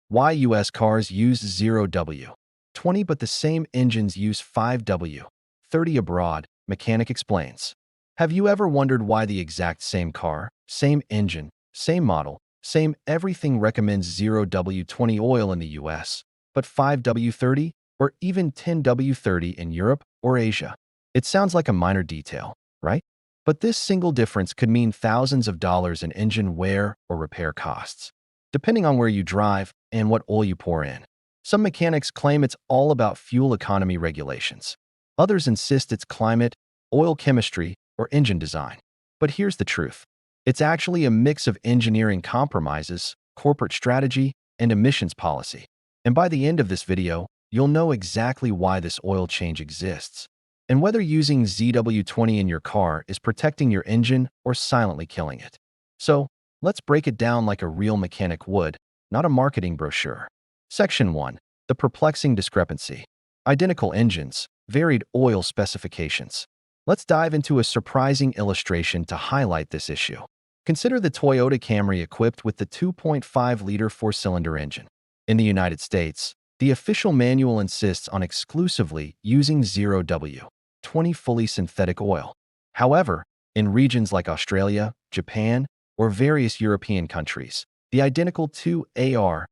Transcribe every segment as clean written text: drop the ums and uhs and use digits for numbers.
Why US cars use 0W-20 but the same engines use 5W-30 abroad, mechanic explains. Have you ever wondered why the exact same car, same engine, same model, same everything recommends 0W-20 oil in the US, but 5W-30 or even 10W-30 in Europe or Asia? It sounds like a minor detail, right? But this single difference could mean thousands of dollars in engine wear or repair costs, depending on where you drive and what oil you pour in. Some mechanics claim it's all about fuel economy regulations. Others insist it's climate, oil chemistry, or engine design. But here's the truth. It's actually a mix of engineering compromises, corporate strategy, and emissions policy. And by the end of this video, you'll know exactly why this oil change exists, and whether using ZW20 in your car is protecting your engine or silently killing it. So, let's break it down like a real mechanic would, not a marketing brochure. Section 1. The perplexing discrepancy. Identical engines, varied oil specifications. Let's dive into a surprising illustration to highlight this issue. Consider the Toyota Camry equipped with the 2.5-liter four-cylinder engine. In the United States, the official manual insists on exclusively using 0W-20 fully synthetic oil. However, in regions like Australia, Japan, or various European countries, the identical 2AR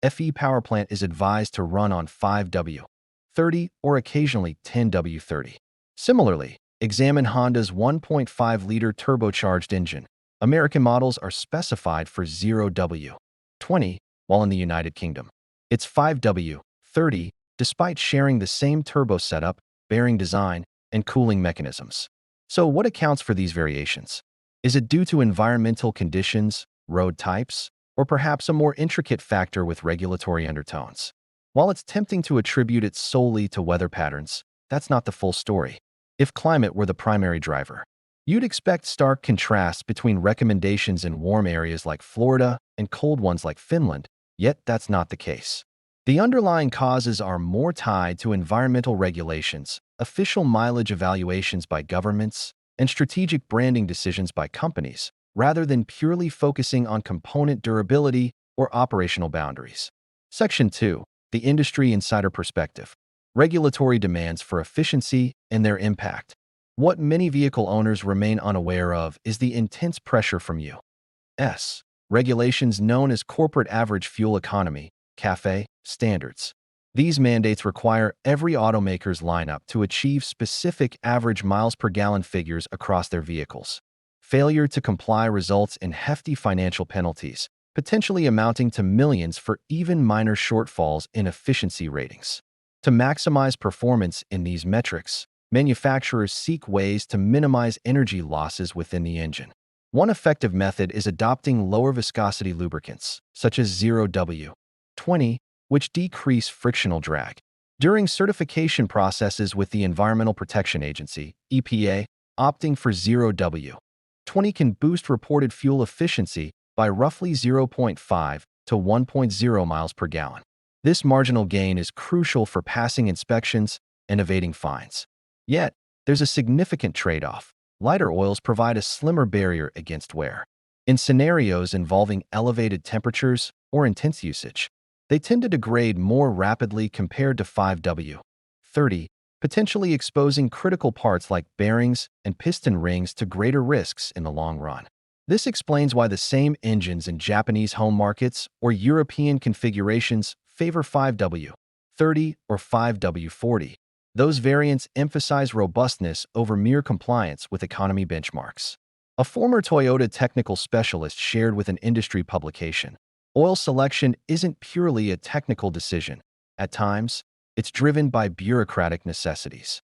FE power plant is advised to run on 5W-30 or occasionally 10W-30. Similarly, examine Honda's 1.5-liter turbocharged engine. American models are specified for 0W-20, while in the United Kingdom, it's 5W-30, despite sharing the same turbo setup, bearing design, and cooling mechanisms. So what accounts for these variations? Is it due to environmental conditions, road types, or perhaps a more intricate factor with regulatory undertones? While it's tempting to attribute it solely to weather patterns, that's not the full story. If climate were the primary driver, you'd expect stark contrasts between recommendations in warm areas like Florida and cold ones like Finland, yet that's not the case. The underlying causes are more tied to environmental regulations, official mileage evaluations by governments, and strategic branding decisions by companies, rather than purely focusing on component durability or operational boundaries. Section 2. The Industry Insider Perspective. Regulatory demands for efficiency and their impact. What many vehicle owners remain unaware of is the intense pressure from U.S. regulations known as Corporate Average Fuel Economy (CAFE) standards. These mandates require every automaker's lineup to achieve specific average miles per gallon figures across their vehicles. Failure to comply results in hefty financial penalties, potentially amounting to millions for even minor shortfalls in efficiency ratings. To maximize performance in these metrics, manufacturers seek ways to minimize energy losses within the engine. One effective method is adopting lower viscosity lubricants, such as 0W-20, which decrease frictional drag. During certification processes with the Environmental Protection Agency, EPA, opting for 0W-20 can boost reported fuel efficiency by roughly 0.5 to 1.0 miles per gallon. This marginal gain is crucial for passing inspections and evading fines. Yet, there's a significant trade-off. Lighter oils provide a slimmer barrier against wear. In scenarios involving elevated temperatures or intense usage, they tend to degrade more rapidly compared to 5W-30, potentially exposing critical parts like bearings and piston rings to greater risks in the long run. This explains why the same engines in Japanese home markets or European configurations favor 5W-30 or 5W-40. Those variants emphasize robustness over mere compliance with economy benchmarks. A former Toyota technical specialist shared with an industry publication, oil selection isn't purely a technical decision. At times, it's driven by bureaucratic necessities.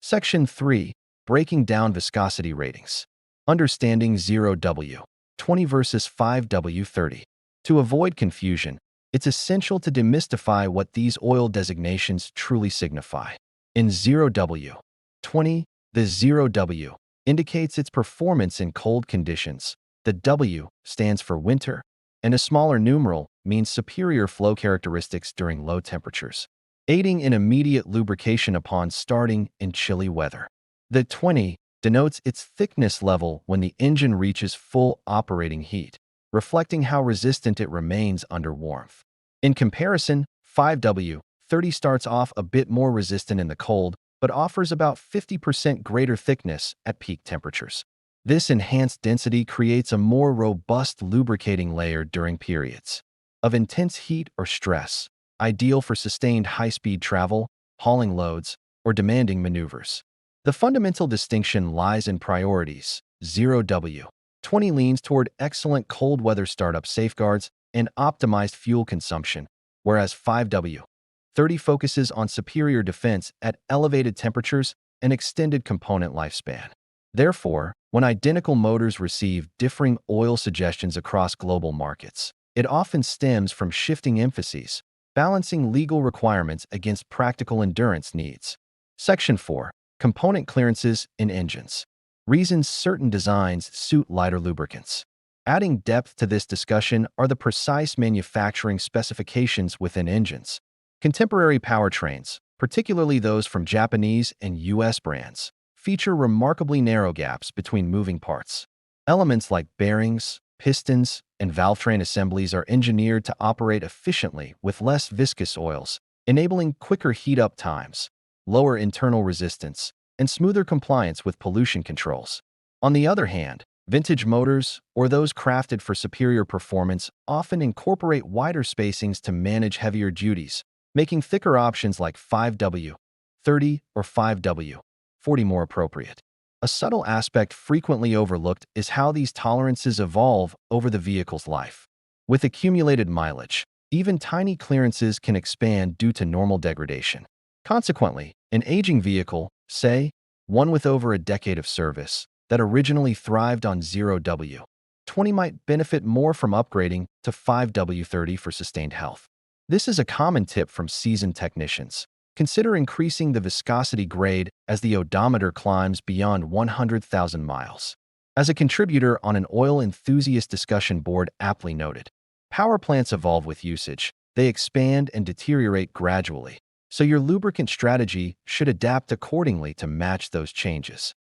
Section 3. Breaking down viscosity ratings. Understanding 0W-20 versus 5W-30. To avoid confusion, it's essential to demystify what these oil designations truly signify. In 0W-20, the 0W indicates its performance in cold conditions. The W stands for winter, and a smaller numeral means superior flow characteristics during low temperatures, aiding in immediate lubrication upon starting in chilly weather. The 20 denotes its thickness level when the engine reaches full operating heat, reflecting how resistant it remains under warmth. In comparison, 5W-30 starts off a bit more resistant in the cold, but offers about 50% greater thickness at peak temperatures. This enhanced density creates a more robust lubricating layer during periods of intense heat or stress, ideal for sustained high-speed travel, hauling loads, or demanding maneuvers. The fundamental distinction lies in priorities. 0W-20 leans toward excellent cold weather startup safeguards and optimized fuel consumption, whereas 5W-30 focuses on superior defense at elevated temperatures and extended component lifespan. Therefore, when identical motors receive differing oil suggestions across global markets, it often stems from shifting emphases, balancing legal requirements against practical endurance needs. Section 4. Component clearances in engines. Reasons certain designs suit lighter lubricants. Adding depth to this discussion are the precise manufacturing specifications within engines. Contemporary powertrains, particularly those from Japanese and US brands, feature remarkably narrow gaps between moving parts. Elements like bearings, pistons, and valvetrain assemblies are engineered to operate efficiently with less viscous oils, enabling quicker heat-up times, lower internal resistance, and smoother compliance with pollution controls. On the other hand, vintage motors, or those crafted for superior performance, often incorporate wider spacings to manage heavier duties, making thicker options like 5W-30 or 5W-40 more appropriate. A subtle aspect frequently overlooked is how these tolerances evolve over the vehicle's life. With accumulated mileage, even tiny clearances can expand due to normal degradation. Consequently, an aging vehicle, say, one with over a decade of service, that originally thrived on 0W-20 might benefit more from upgrading to 5W-30 for sustained health. This is a common tip from seasoned technicians. Consider increasing the viscosity grade as the odometer climbs beyond 100,000 miles. As a contributor on an oil enthusiast discussion board aptly noted, power plants evolve with usage. They expand and deteriorate gradually, so your lubricant strategy should adapt accordingly to match those changes.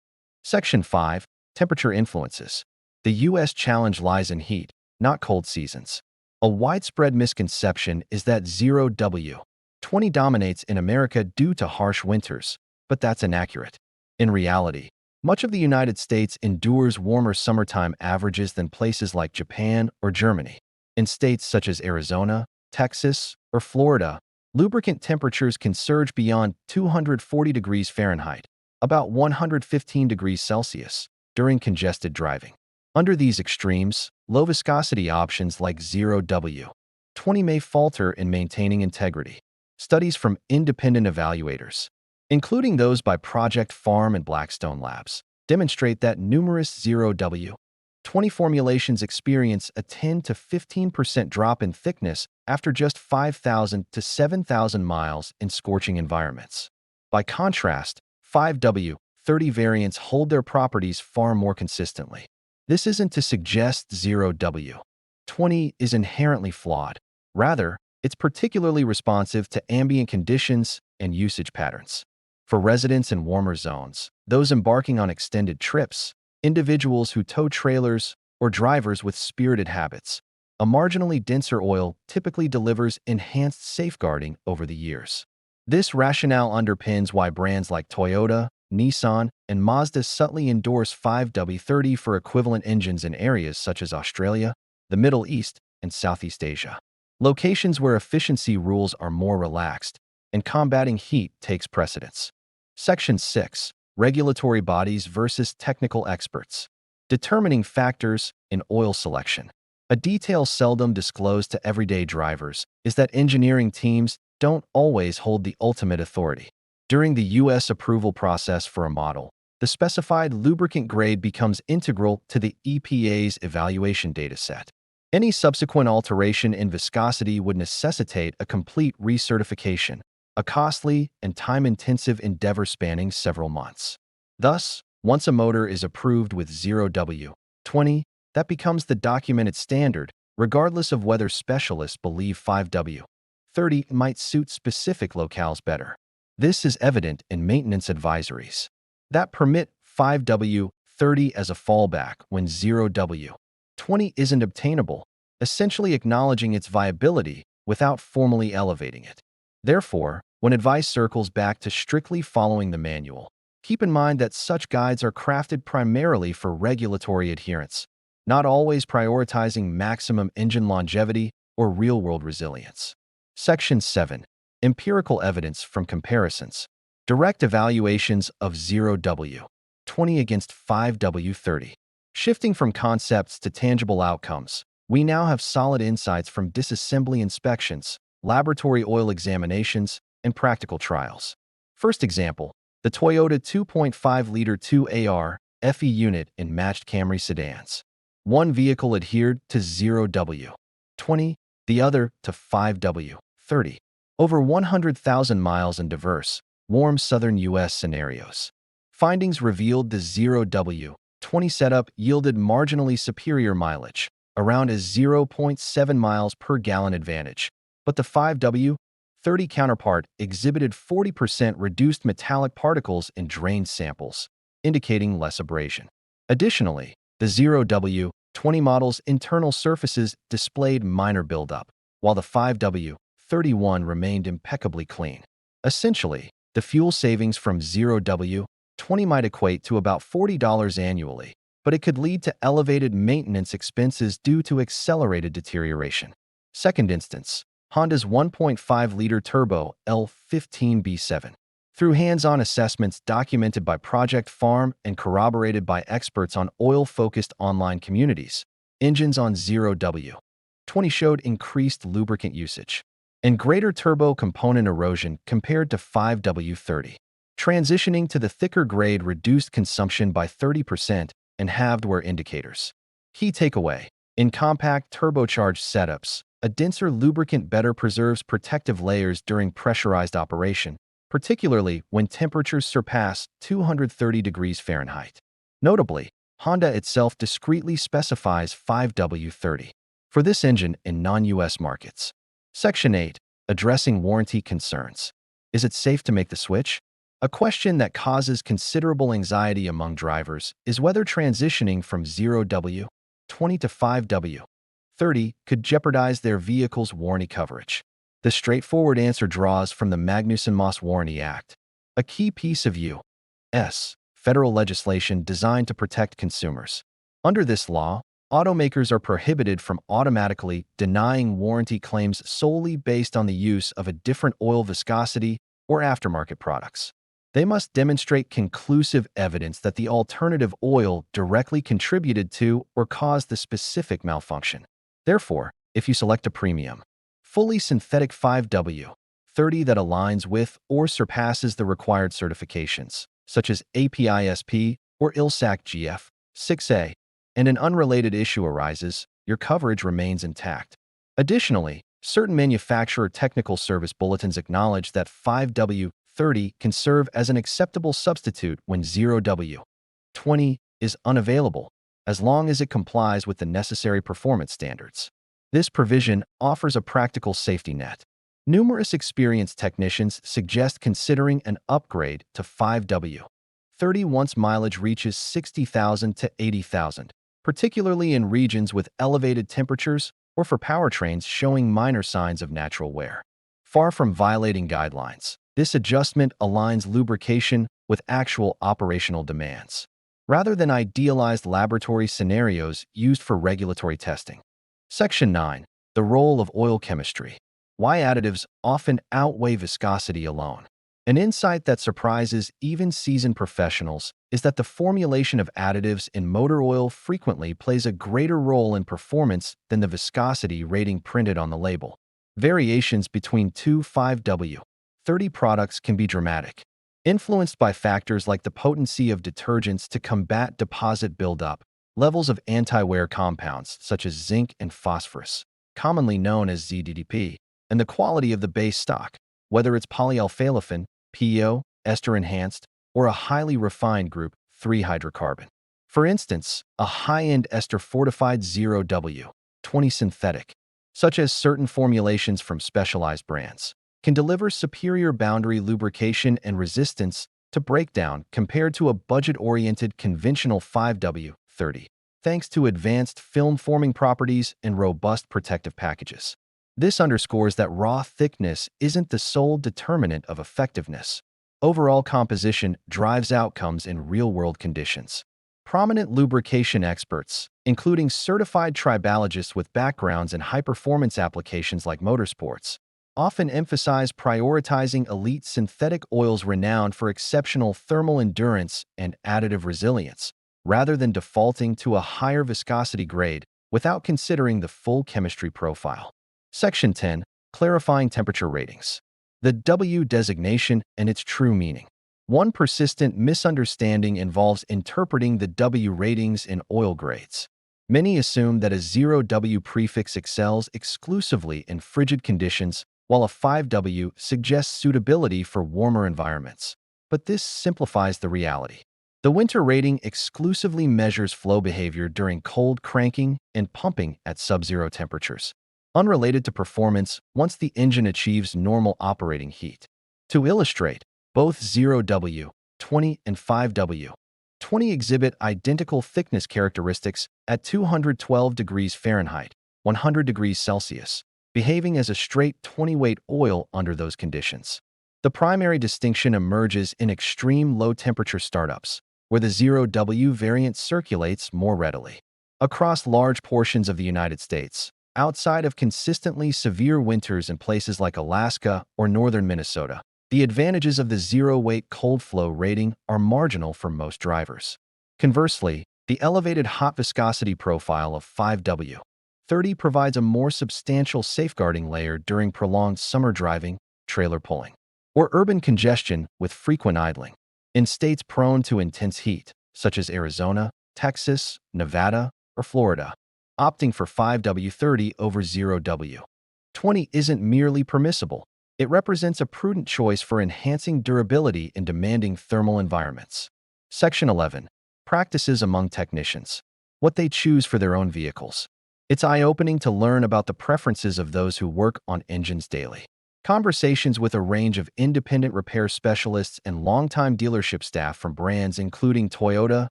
Section 5. Temperature influences. The U.S. challenge lies in heat, not cold seasons. A widespread misconception is that 0W-20 dominates in America due to harsh winters, but that's inaccurate. In reality, much of the United States endures warmer summertime averages than places like Japan or Germany. In states such as Arizona, Texas, or Florida, lubricant temperatures can surge beyond 240 degrees Fahrenheit, about 115 degrees Celsius, during congested driving. Under these extremes, low-viscosity options like 0W-20 may falter in maintaining integrity. Studies from independent evaluators, including those by Project Farm and Blackstone Labs, demonstrate that numerous 0W-20 formulations experience a 10 to 15% drop in thickness after just 5,000 to 7,000 miles in scorching environments. By contrast, 5W-30 variants hold their properties far more consistently. This isn't to suggest 0W-20 is inherently flawed. Rather, it's particularly responsive to ambient conditions and usage patterns. For residents in warmer zones, those embarking on extended trips, individuals who tow trailers, or drivers with spirited habits, a marginally denser oil typically delivers enhanced safeguarding over the years. This rationale underpins why brands like Toyota, Nissan, and Mazda subtly endorse 5W-30 for equivalent engines in areas such as Australia, the Middle East, and Southeast Asia. Locations where efficiency rules are more relaxed and combating heat takes precedence. Section 6. Regulatory bodies versus technical experts. Determining factors in oil selection. A detail seldom disclosed to everyday drivers is that engineering teams don't always hold the ultimate authority. During the U.S. approval process for a model, the specified lubricant grade becomes integral to the EPA's evaluation dataset. Any subsequent alteration in viscosity would necessitate a complete recertification, a costly and time-intensive endeavor spanning several months. Thus, once a motor is approved with 0W-20, that becomes the documented standard, regardless of whether specialists believe 5W-30 might suit specific locales better. This is evident in maintenance advisories that permit 5W-30 as a fallback when 0W-20 isn't obtainable, essentially acknowledging its viability without formally elevating it. Therefore, when advice circles back to strictly following the manual, keep in mind that such guides are crafted primarily for regulatory adherence, not always prioritizing maximum engine longevity or real-world resilience. Section 7. Empirical evidence from comparisons. Direct evaluations of 0W-20 against 5W-30. Shifting from concepts to tangible outcomes, we now have solid insights from disassembly inspections, laboratory oil examinations, and practical trials. First example, the Toyota 2.5-liter 2AR FE unit in matched Camry sedans. One vehicle adhered to 0W-20, the other to 5W-30. Over 100,000 miles in diverse, warm southern U.S. scenarios. Findings revealed the 0W-20 setup yielded marginally superior mileage, around a 0.7 miles per gallon advantage, but the 5W-30 counterpart exhibited 40% reduced metallic particles in drained samples, indicating less abrasion. Additionally, the 0W-20 model's internal surfaces displayed minor buildup, while the 5W-31 remained impeccably clean. Essentially, the fuel savings from 0W-20 might equate to about $40 annually, but it could lead to elevated maintenance expenses due to accelerated deterioration. Second instance, Honda's 1.5-liter turbo L15B7. Through hands-on assessments documented by Project Farm and corroborated by experts on oil-focused online communities, engines on 0W-20 showed increased lubricant usage and greater turbo component erosion compared to 5W-30. Transitioning to the thicker grade reduced consumption by 30% and halved wear indicators. Key takeaway: in compact turbocharged setups, a denser lubricant better preserves protective layers during pressurized operation, particularly when temperatures surpass 230 degrees Fahrenheit. Notably, Honda itself discreetly specifies 5W-30 for this engine in non-US markets. Section 8. Addressing warranty concerns. Is it safe to make the switch? A question that causes considerable anxiety among drivers is whether transitioning from 0W-20 to 5W-30 could jeopardize their vehicle's warranty coverage. The straightforward answer draws from the Magnuson-Moss Warranty Act, a key piece of U.S. federal legislation designed to protect consumers. Under this law, automakers are prohibited from automatically denying warranty claims solely based on the use of a different oil viscosity or aftermarket products. They must demonstrate conclusive evidence that the alternative oil directly contributed to or caused the specific malfunction. Therefore, if you select a premium, fully synthetic 5W-30 that aligns with or surpasses the required certifications, such as APISP or ILSAC GF 6A, and an unrelated issue arises, your coverage remains intact. Additionally, certain manufacturer technical service bulletins acknowledge that 5W-30 can serve as an acceptable substitute when 0W-20 is unavailable, as long as it complies with the necessary performance standards. This provision offers a practical safety net. Numerous experienced technicians suggest considering an upgrade to 5W-30 once mileage reaches 60,000 to 80,000, particularly in regions with elevated temperatures or for powertrains showing minor signs of natural wear. Far from violating guidelines, this adjustment aligns lubrication with actual operational demands, rather than idealized laboratory scenarios used for regulatory testing. Section 9. The role of oil chemistry. Why additives often outweigh viscosity alone. An insight that surprises even seasoned professionals is that the formulation of additives in motor oil frequently plays a greater role in performance than the viscosity rating printed on the label. Variations between two 5W-30 products can be dramatic, influenced by factors like the potency of detergents to combat deposit buildup, levels of anti-wear compounds such as zinc and phosphorus, commonly known as ZDDP, and the quality of the base stock, whether it's polyalphaolefin, PEO, ester-enhanced, or a highly refined group 3 hydrocarbon. For instance, a high-end ester-fortified 0W-20 synthetic, such as certain formulations from specialized brands, can deliver superior boundary lubrication and resistance to breakdown compared to a budget-oriented conventional 5W-30, thanks to advanced film-forming properties and robust protective packages. This underscores that raw thickness isn't the sole determinant of effectiveness. Overall composition drives outcomes in real-world conditions. Prominent lubrication experts, including certified tribologists with backgrounds in high-performance applications like motorsports, often emphasize prioritizing elite synthetic oils renowned for exceptional thermal endurance and additive resilience, rather than defaulting to a higher viscosity grade without considering the full chemistry profile. Section 10. Clarifying temperature ratings. The W designation and its true meaning. One persistent misunderstanding involves interpreting the W ratings in oil grades. Many assume that a 0W prefix excels exclusively in frigid conditions, while a 5W suggests suitability for warmer environments. But this simplifies the reality. The winter rating exclusively measures flow behavior during cold cranking and pumping at sub-zero temperatures, unrelated to performance once the engine achieves normal operating heat. To illustrate, both 0W-20 and 5W-20 exhibit identical thickness characteristics at 212 degrees Fahrenheit, 100 degrees Celsius, behaving as a straight 20-weight oil under those conditions. The primary distinction emerges in extreme low-temperature startups, where the 0W variant circulates more readily. Across large portions of the United States, outside of consistently severe winters in places like Alaska or northern Minnesota, the advantages of the zero-weight cold flow rating are marginal for most drivers. Conversely, the elevated hot viscosity profile of 5W-30 provides a more substantial safeguarding layer during prolonged summer driving, trailer pulling, or urban congestion with frequent idling. In states prone to intense heat, such as Arizona, Texas, Nevada, or Florida, opting for 5W-30 over 0W-20 isn't merely permissible. It represents a prudent choice for enhancing durability in demanding thermal environments. Section 11. Practices among technicians. What they choose for their own vehicles. It's eye-opening to learn about the preferences of those who work on engines daily. Conversations with a range of independent repair specialists and longtime dealership staff from brands including Toyota,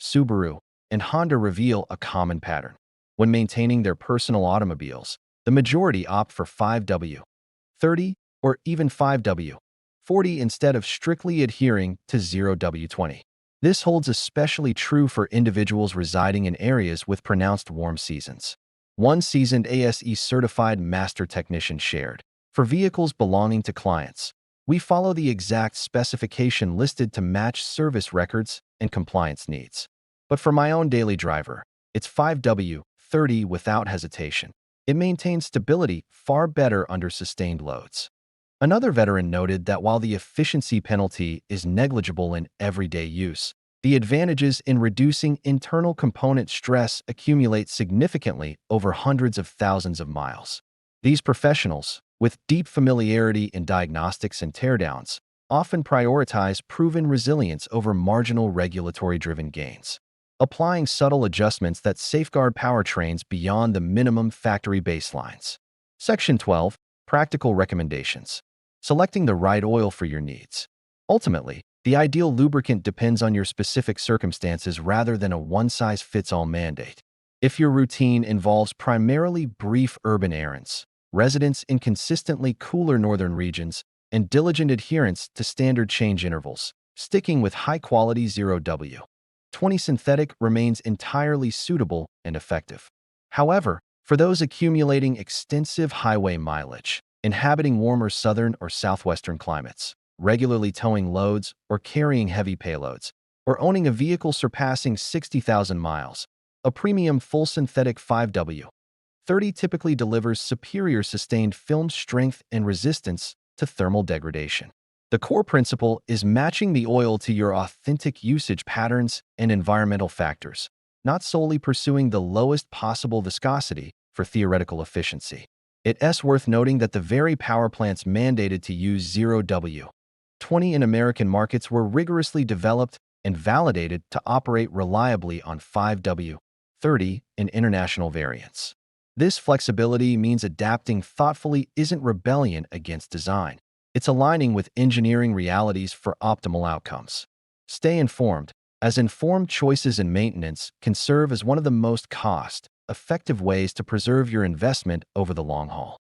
Subaru, and Honda reveal a common pattern. When maintaining their personal automobiles, the majority opt for 5W-30 or even 5W-40 instead of strictly adhering to 0W-20. This holds especially true for individuals residing in areas with pronounced warm seasons. One seasoned ASE-certified master technician shared, "For vehicles belonging to clients, we follow the exact specification listed to match service records and compliance needs. But for my own daily driver, it's 5W-30 without hesitation. It maintains stability far better under sustained loads." Another veteran noted that while the efficiency penalty is negligible in everyday use, the advantages in reducing internal component stress accumulate significantly over hundreds of thousands of miles. These professionals, with deep familiarity in diagnostics and teardowns, often prioritize proven resilience over marginal regulatory-driven gains, applying subtle adjustments that safeguard powertrains beyond the minimum factory baselines. Section 12. Practical recommendations. Selecting the right oil for your needs. Ultimately, the ideal lubricant depends on your specific circumstances rather than a one-size-fits-all mandate. If your routine involves primarily brief urban errands, residence in consistently cooler northern regions, and diligent adherence to standard change intervals, sticking with high-quality 0W-20 synthetic remains entirely suitable and effective. However, for those accumulating extensive highway mileage, inhabiting warmer southern or southwestern climates, regularly towing loads or carrying heavy payloads, or owning a vehicle surpassing 60,000 miles, a premium full synthetic 5W-30 typically delivers superior sustained film strength and resistance to thermal degradation. The core principle is matching the oil to your authentic usage patterns and environmental factors, not solely pursuing the lowest possible viscosity for theoretical efficiency. It's worth noting that the very power plants mandated to use 0W-20 in American markets were rigorously developed and validated to operate reliably on 5W-30 in international variants. This flexibility means adapting thoughtfully isn't rebellion against design. It's aligning with engineering realities for optimal outcomes. Stay informed, as informed choices in maintenance can serve as one of the most cost-effective ways to preserve your investment over the long haul.